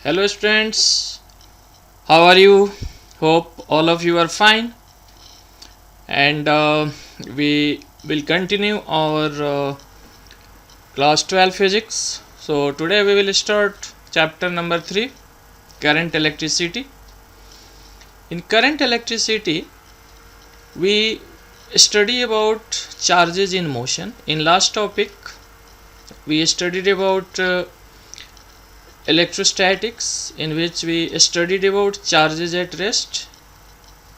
Hello, students. How are you? Hope all of you are fine. And we will continue our class 12 physics. So, today we will start chapter number 3, current electricity. In current electricity, we study about charges in motion. In last topic, we studied about electrostatics, in which we studied about charges at rest.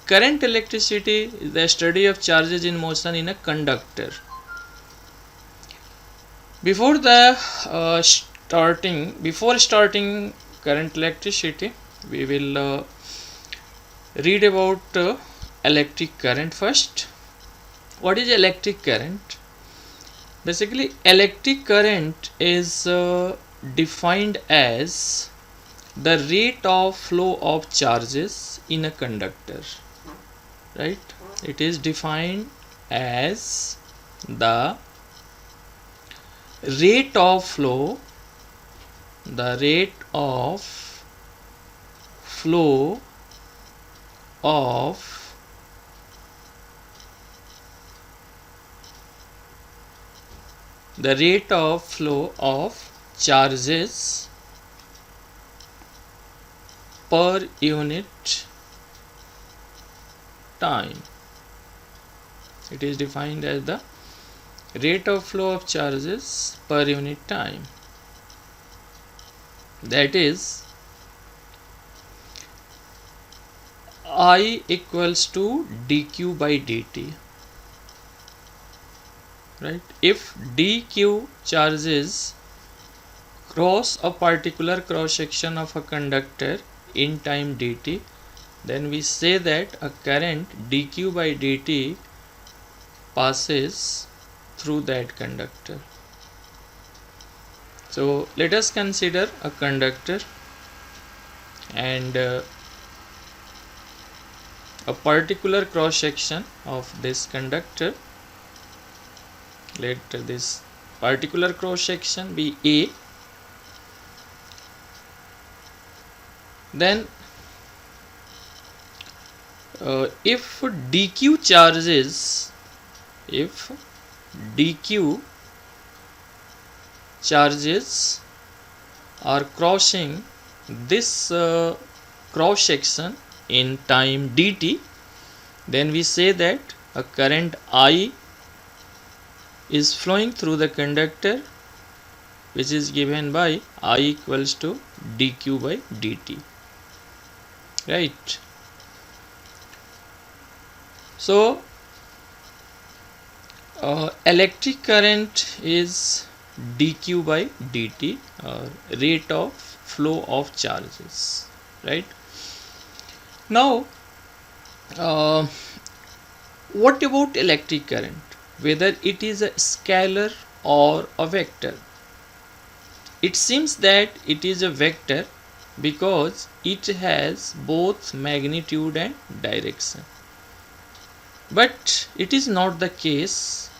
Current electricity is the study of charges in motion in a conductor. Before starting current electricity, we will read about electric current first. What is electric current? Basically, electric current is defined as the rate of flow of charges in a conductor. Right? It is defined as the rate of flow of charges per unit time. It is defined as the rate of flow of charges per unit time. That is, I equals to dq by dt. Right? If dq charges cross a particular cross section of a conductor in time dt, then we say that a current dq by dt passes through that conductor. So let us consider a conductor and a particular cross section of this conductor. Let this particular cross section be A. Then if dq charges are crossing this cross section in time dt, then we say that a current I is flowing through the conductor, which is given by I equals to dq by dt. Right? So electric current is dq by dt, or rate of flow of charges. Right? Now what about electric current? Whether it is a scalar or a vector? It seems that it is a vector because it has both magnitude and direction. But it is not the case.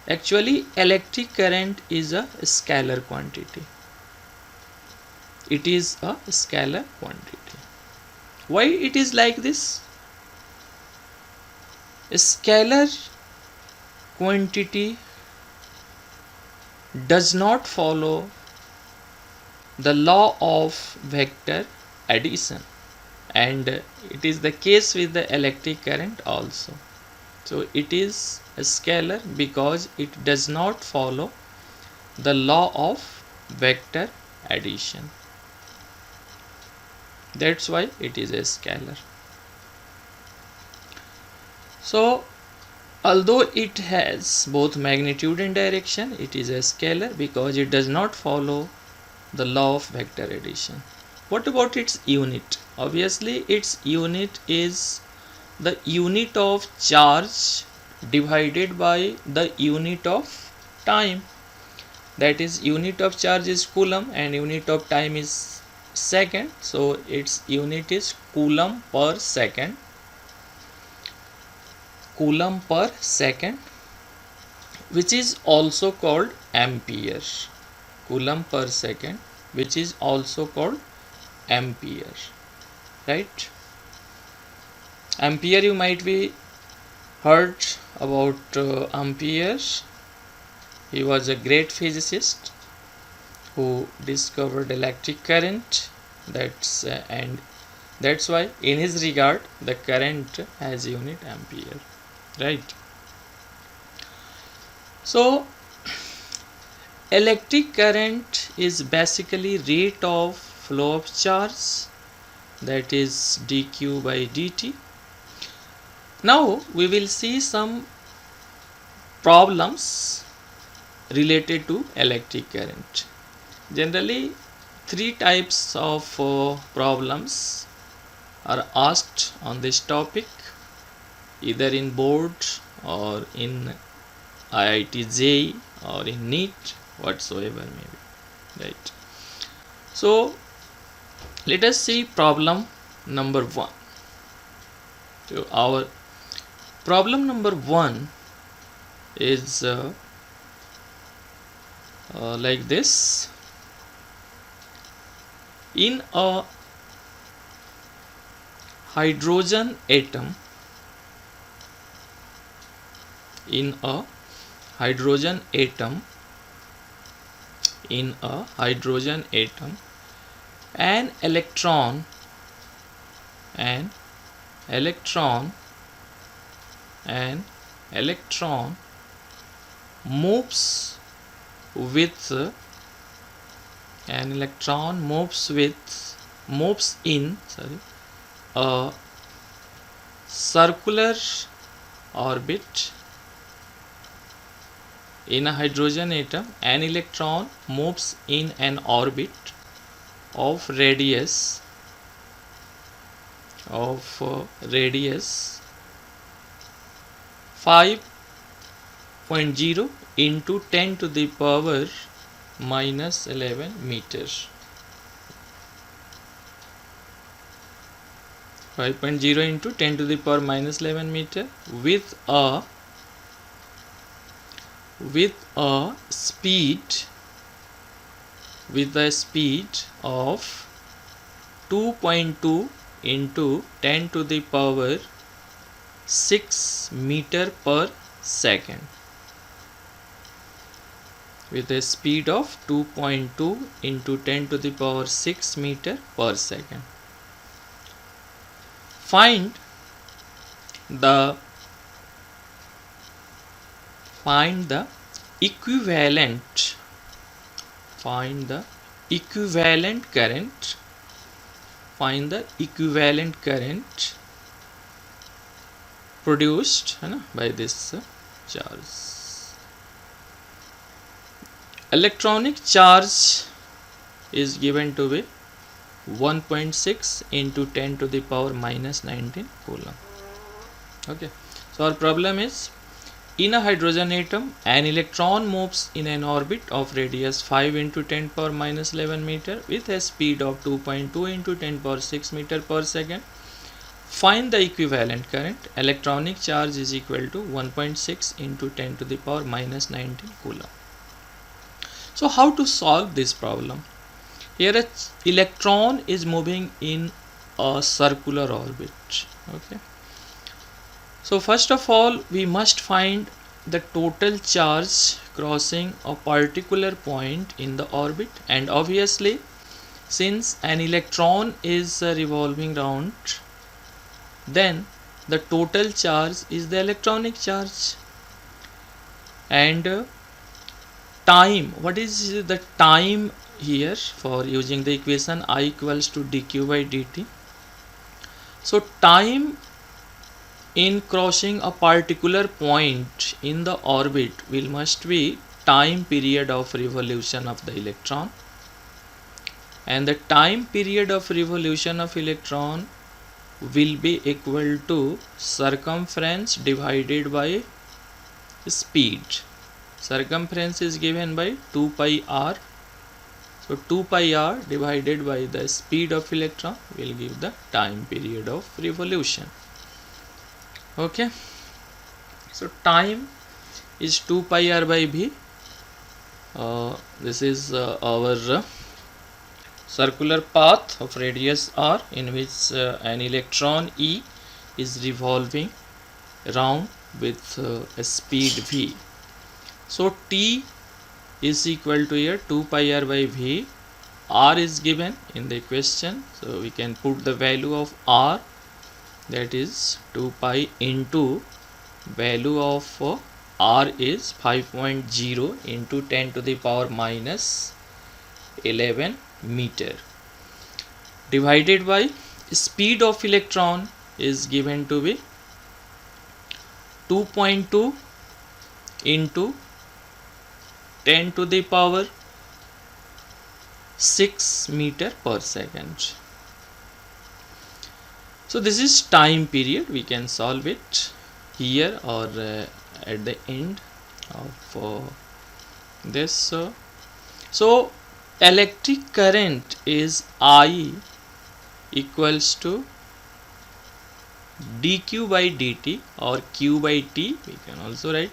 Actually, electric current is a scalar quantity. It is a scalar quantity. Why it is like this? A scalar quantity does not follow the law of vector addition, and it is the case with the electric current also. So it is a scalar because it does not follow the law of vector addition. That's why it is a scalar. So although it has both magnitude and direction, it is a scalar because it does not follow the law of vector addition. What about its unit? Obviously, its unit is the unit of charge divided by the unit of time. That is, unit of charge is coulomb and unit of time is second. So its unit is coulomb per second. Coulomb per second, which is also called ampere. Coulomb per second, which is also called ampere, right? Ampere, you might be heard about Ampere. He was a great physicist who discovered electric current. And that's why in his regard the current has unit ampere, right? So electric current is basically rate of flow of charge, that is dq by dt. Now we will see some problems related to electric current. Generally, three types of problems are asked on this topic, either in board or in IIT JEE or in NEET, whatsoever may be, right? So let us see problem number 1. So our problem number 1 is like this. In a hydrogen atom, in a hydrogen atom, in a hydrogen atom, an electron moves with moves in a circular orbit. In a hydrogen atom, an electron moves in an orbit of radius 5.0 into 10 to the power minus 11 meters. 5.0 into 10 to the power minus 11 meter with a speed of 2.2 into 10 to the power 6 meter per second, with a speed of 2.2 into 10 to the power 6 meter per second. Find the equivalent current produced by this charge. Electronic charge is given to be 1.6 into 10 to the power minus 19 coulomb. Okay, so our problem is, in a hydrogen atom, an electron moves in an orbit of radius 5 into 10 power minus 11 meter with a speed of 2.2 into 10 power 6 meter per second. Find the equivalent current. Electronic charge is equal to 1.6 into 10 to the power minus 19 coulomb. So how to solve this problem? Here an electron is moving in a circular orbit. Okay. So first of all, we must find the total charge crossing a particular point in the orbit, and obviously since an electron is revolving round, then the total charge is the electronic charge. And time, what is the time here for using the equation I equals to dq by dt? So time in crossing a particular point in the orbit must be time period of revolution of the electron, and the time period of revolution of electron will be equal to circumference divided by speed. Circumference is given by 2 pi r. So 2 pi r divided by the speed of electron will give the time period of revolution. Okay, so time is 2 pi r by v. This is our circular path of radius r in which an electron E is revolving around with a speed v. So T is equal to here 2 pi r by v. R is given in the question, so we can put the value of r, that is 2 pi into value of r is 5.0 into 10 to the power minus 11 meter, divided by speed of electron is given to be 2.2 into 10 to the power 6 meter per second. So this is time period. We can solve it here or at the end of this. So electric current is I equals to dq by dt or q by t, we can also write.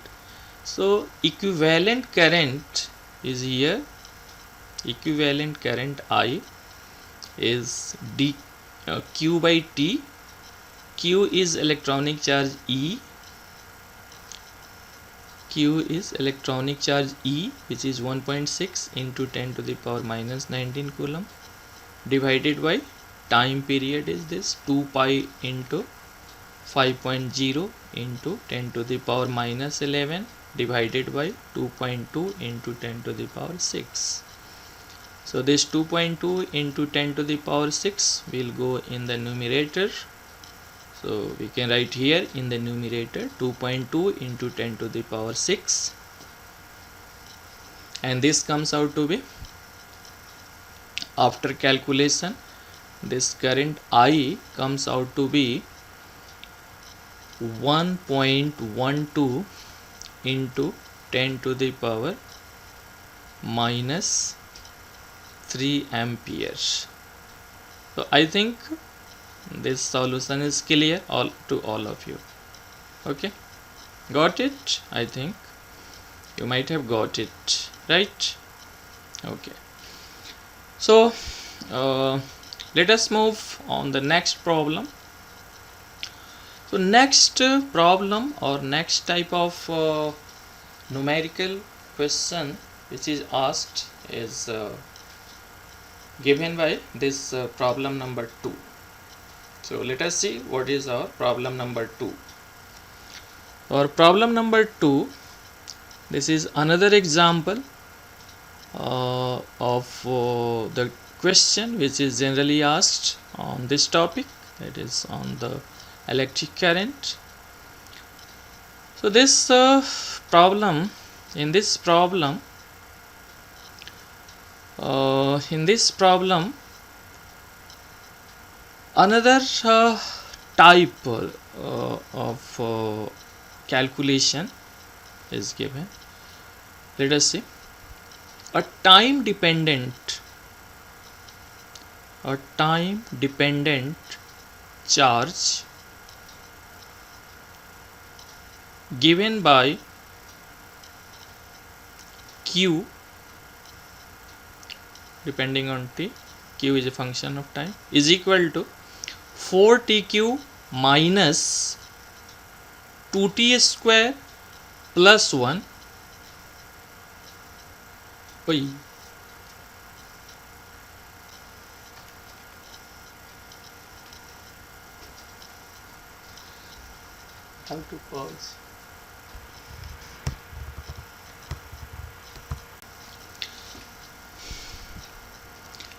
So equivalent current is here, equivalent current I is q by t. Q is electronic charge E, Q is electronic charge E, which is 1.6 into 10 to the power minus 19 coulomb, divided by time period is this 2 pi into 5.0 into 10 to the power minus 11 divided by 2.2 into 10 to the power 6. So this 2.2 into 10 to the power 6 will go in the numerator. So we can write here in the numerator 2.2 into 10 to the power 6, and this comes out to be, after calculation, this current I comes out to be 1.12 into 10 to the power minus 3 amperes. So I think this solution is clear to all of you. Okay, got it? I think you might have got it, right? Okay, so let us move on the next problem. So next problem or next type of numerical question which is asked is given by this problem number 2. So let us see what is our problem number 2. Our problem number 2, this is another example of the question which is generally asked on this topic, that is on the electric current. So this problem, in this problem another type of calculation is given. Let us see. A time dependent charge given by q, depending on t, q is a function of time, is equal to 4tq minus 2t square plus 1. Oi. How to pause?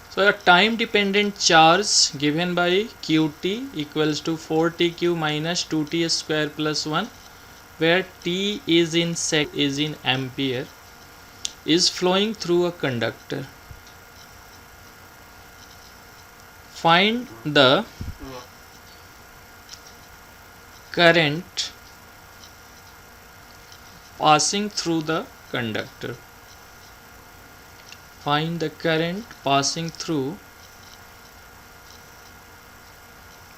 So a time dependent charge given by qt equals to 4tq minus 2t square plus 1, where t is in ampere, is flowing through a conductor. Find the current passing through the conductor. Find the current passing through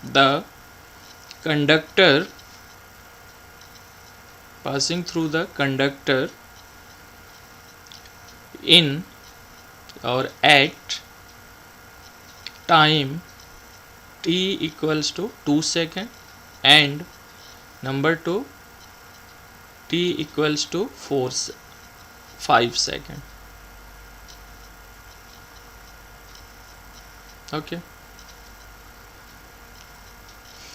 the conductor, in or at time t equals to 2 second, and number 2 t equals to 5 second. Okay,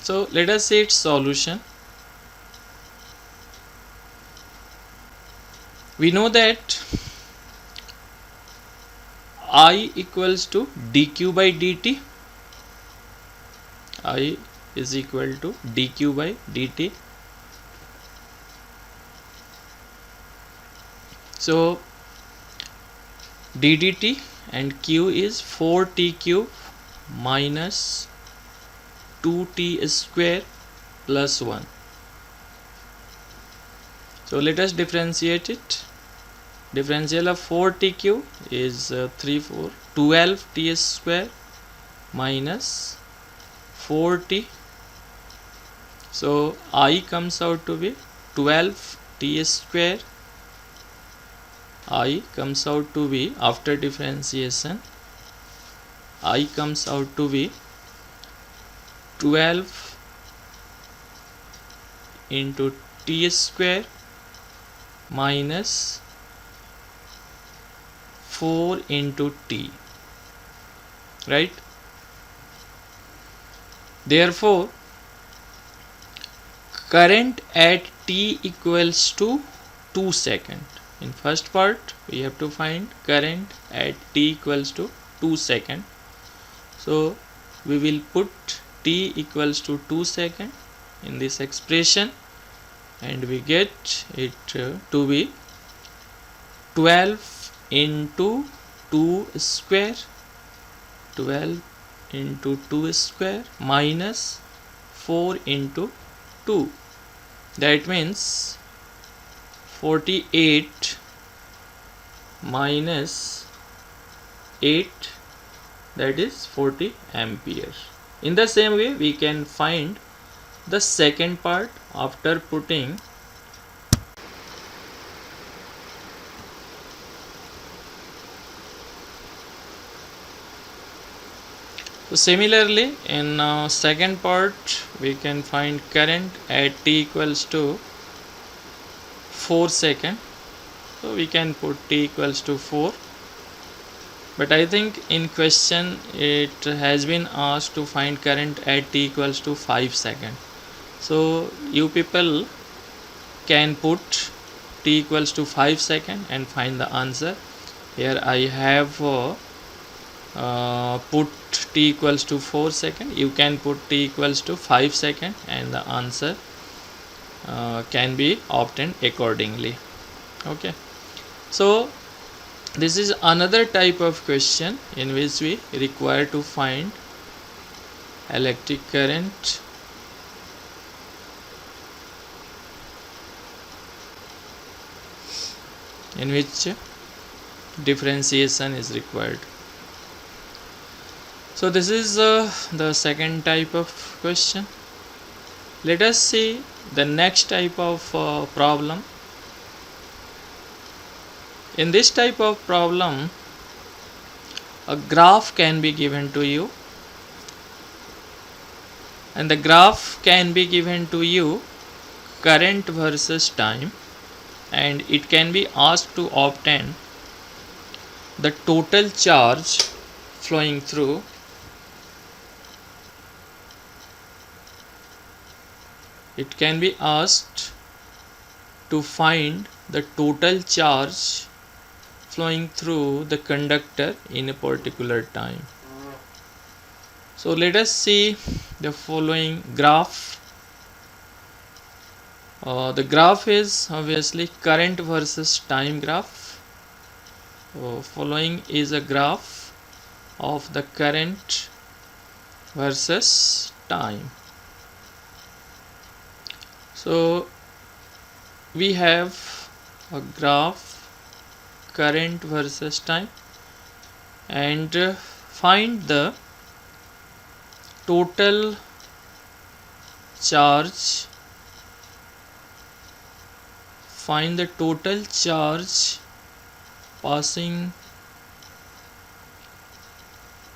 so let us see its solution. We know that I equals to dq by dt. I is equal to dq by dt. So ddt and q is 4t cube minus 2t square plus 1. So let us differentiate it. Differential of 4t cube is 12t square minus 4t. So I comes out to be 12t square. I comes out to be, after differentiation, I comes out to be 12 into t square minus 4 into t, right? Therefore current at t equals to 2 second. In first part we have to find current at t equals to 2 second. So we will put t equals to 2 second in this expression, and we get it to be 12 into 2 square, 12 into 2 square minus 4 into 2. That means 48 minus 8, that is 40 ampere. In the same way we can find the second part after putting so similarly in second part we can find current at t equals to 4 second. So we can put t equals to 4, but I think in question it has been asked to find current at t equals to 5 second. So you people can put t equals to 5 second and find the answer. Here I have put t equals to 4 second. You can put t equals to 5 second and the answer can be obtained accordingly. Okay, so this is another type of question in which we require to find electric current in which differentiation is required. So this is the second type of question. Let us see the next type of problem. In this type of problem, a graph can be given to you, and the graph can be given to you current versus time, and it can be asked to obtain the total charge flowing through it can be asked to find the total charge flowing through the conductor in a particular time. So let us see the following graph. The graph is obviously current versus time graph. Following is a graph of the current versus time. So we have a graph current versus time, and find the total charge, find the total charge passing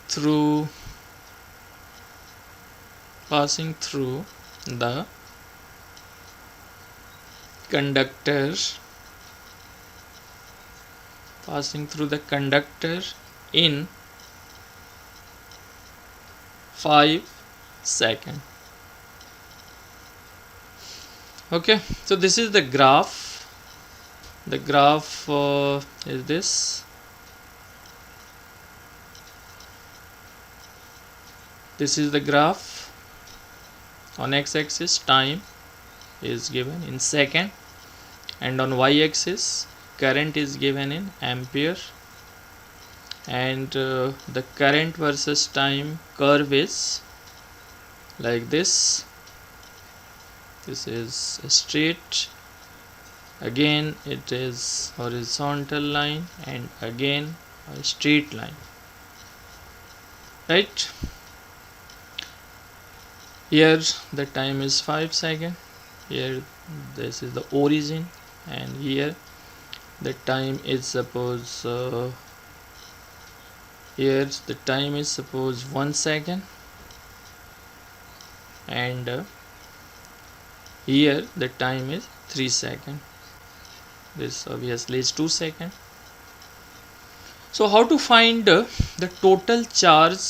through passing through the conductor in 5 seconds. Okay, so this is the graph. The graph is this. This is the graph. On x-axis time is given in second, and on y-axis current is given in ampere, and the current versus time curve is like this. This is a straight, again it is horizontal line, and again a straight line, right? Here the time is 5 seconds. Here this is the origin, and here the time is suppose here the time is suppose 1 second, and here the time is 3 seconds. This obviously is 2 seconds. So how to find the total charge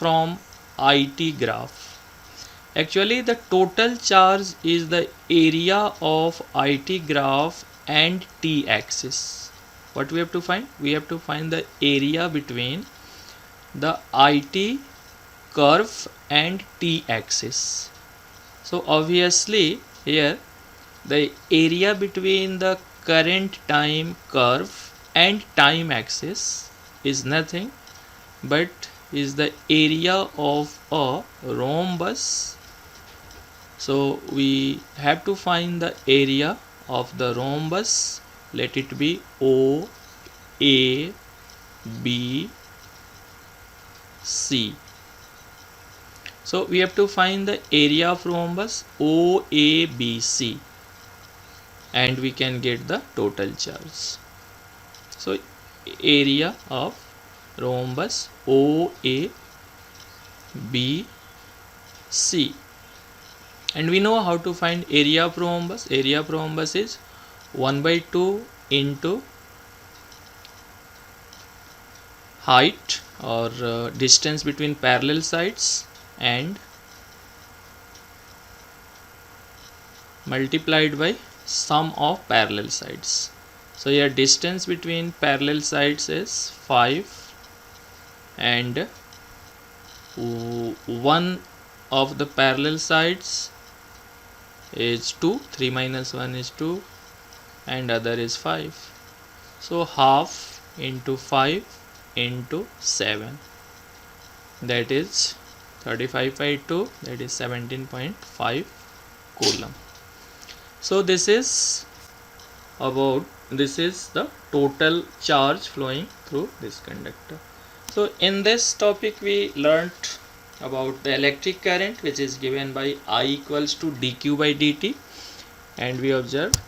from IT graph? Actually, the total charge is the area of IT graph and t axis. What we have to find? We have to find the area between the IT curve and t axis. So obviously here the area between the current time curve and time axis is nothing but is the area of a rhombus. So we have to find the area of the rhombus. Let it be O, A, B, C. So we have to find the area of rhombus O, A, B, C, and we can get the total charge. So area of rhombus O, A, B, C. And we know how to find area of rhombus. Area of rhombus is 1/2 into height or distance between parallel sides, and multiplied by sum of parallel sides. So here distance between parallel sides is 5, and one of the parallel sides is 2, 3 minus 1 is 2, and other is 5. So half into 5 into 7, that is 35 by 2, that is 17.5 coulomb. So this is the total charge flowing through this conductor. So in this topic we learnt about the electric current, which is given by I equals to dq by dt, and we observed